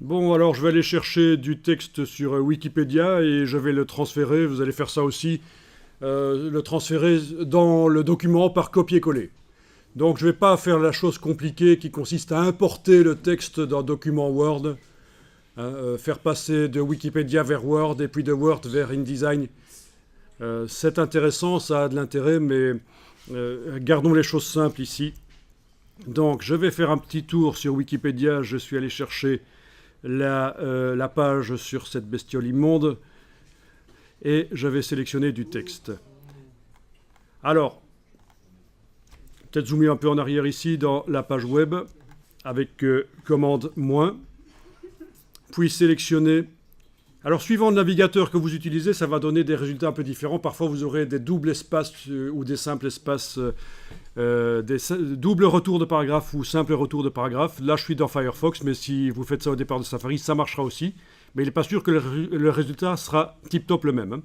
Bon, alors je vais aller chercher du texte sur Wikipédia et je vais le transférer, vous allez faire ça aussi, le transférer dans le document par copier-coller. Donc je ne vais pas faire la chose compliquée qui consiste à importer le texte d'un document Word, hein, faire passer de Wikipédia vers Word et puis de Word vers InDesign. C'est intéressant, ça a de l'intérêt, mais gardons les choses simples ici. Donc je vais faire un petit tour sur Wikipédia, je suis allé chercher la page sur cette bestiole immonde et je vais sélectionner du texte. Alors, peut-être zoomer un peu en arrière ici dans la page web avec commande moins, puis sélectionner. Alors, suivant le navigateur que vous utilisez, ça va donner des résultats un peu différents. Parfois, vous aurez des doubles espaces ou des simples espaces, doubles retours de paragraphe ou simples retours de paragraphe. Là, je suis dans Firefox, mais si vous faites ça au départ de Safari, ça marchera aussi. Mais il n'est pas sûr que le résultat sera tip-top le même, hein.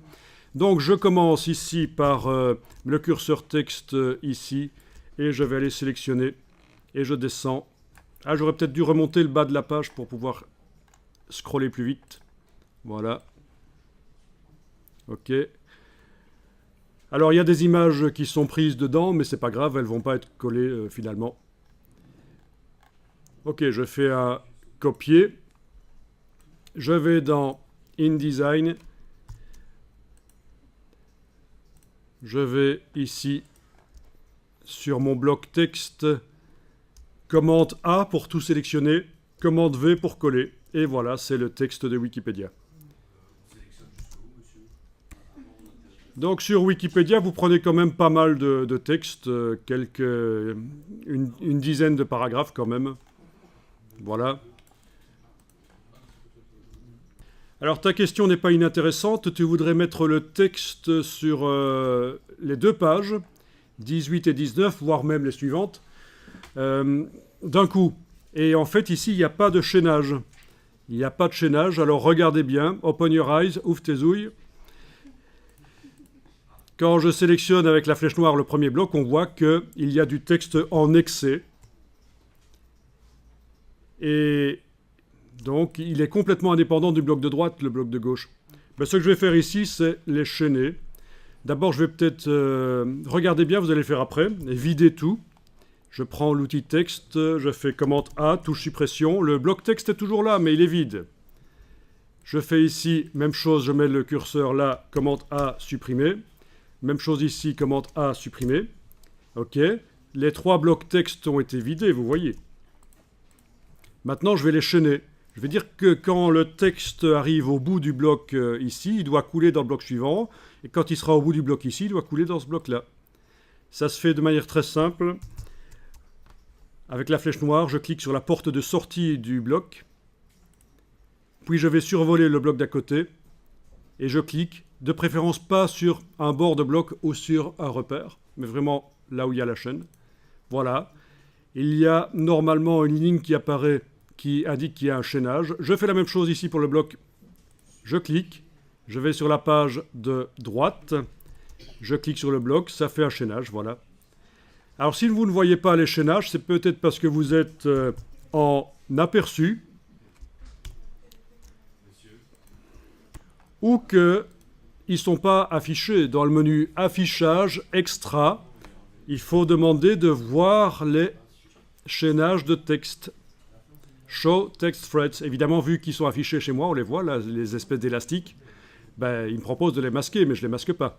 Donc, je commence ici par le curseur texte ici, et je vais aller sélectionner, et je descends. Ah, j'aurais peut-être dû remonter le bas de la page pour pouvoir scroller plus vite. Voilà. OK. Alors, il y a des images qui sont prises dedans, mais c'est pas grave, elles vont pas être collées finalement. OK, je fais un copier. Je vais dans InDesign. Je vais ici sur mon bloc texte. Commande A pour tout sélectionner. Commande V pour coller. Et voilà, c'est le texte de Wikipédia. Donc sur Wikipédia, vous prenez quand même pas mal de textes, une dizaine de paragraphes quand même. Voilà. Alors ta question n'est pas inintéressante, tu voudrais mettre le texte sur les deux pages, 18 et 19, voire même les suivantes, d'un coup. Et en fait ici, il n'y a pas de chaînage. Il n'y a pas de chaînage, alors regardez bien, open your eyes, ouvre tes ouilles. Quand je sélectionne avec la flèche noire le premier bloc, on voit qu'il y a du texte en excès. Et donc, il est complètement indépendant du bloc de droite, le bloc de gauche. Ben, ce que je vais faire ici, c'est les chaîner. D'abord, je vais peut-être... regardez bien, vous allez le faire après. Et vider tout. Je prends l'outil texte, je fais commande A, touche suppression. Le bloc texte est toujours là, mais il est vide. Je fais ici, même chose, je mets le curseur là, commande A, supprimer. Même chose ici, commande A, supprimer. OK. Les trois blocs texte ont été vidés, vous voyez. Maintenant, je vais les chaîner. Je vais dire que quand le texte arrive au bout du bloc ici, il doit couler dans le bloc suivant. Et quand il sera au bout du bloc ici, il doit couler dans ce bloc-là. Ça se fait de manière très simple. Avec la flèche noire, je clique sur la porte de sortie du bloc. Puis je vais survoler le bloc d'à côté. Et je clique. De préférence pas sur un bord de bloc ou sur un repère, mais vraiment là où il y a la chaîne. Voilà. Il y a normalement une ligne qui apparaît qui indique qu'il y a un chaînage. Je fais la même chose ici pour le bloc. Je clique. Je vais sur la page de droite. Je clique sur le bloc. Ça fait un chaînage. Voilà. Alors si vous ne voyez pas les chaînages, c'est peut-être parce que vous êtes en aperçu ou que ils ne sont pas affichés. Dans le menu affichage extra, il faut demander de voir les chaînages de texte. Show text threads. Évidemment, vu qu'ils sont affichés chez moi, on les voit, là, les espèces d'élastiques. Ben, il me propose de les masquer, mais je ne les masque pas.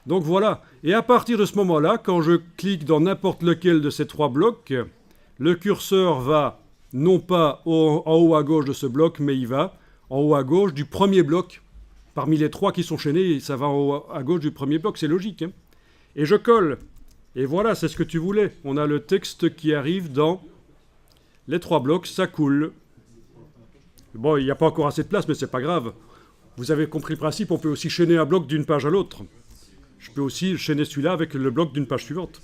Donc voilà. Et à partir de ce moment-là, quand je clique dans n'importe lequel de ces trois blocs, le curseur va non pas en haut à gauche de ce bloc, mais il va en haut à gauche du premier bloc. Parmi les trois qui sont chaînés, ça va en haut à gauche du premier bloc, c'est logique, hein. Et je colle. Et voilà, c'est ce que tu voulais. On a le texte qui arrive dans les trois blocs, ça coule. Bon, il n'y a pas encore assez de place, mais c'est pas grave. Vous avez compris le principe, on peut aussi chaîner un bloc d'une page à l'autre. Je peux aussi chaîner celui-là avec le bloc d'une page suivante.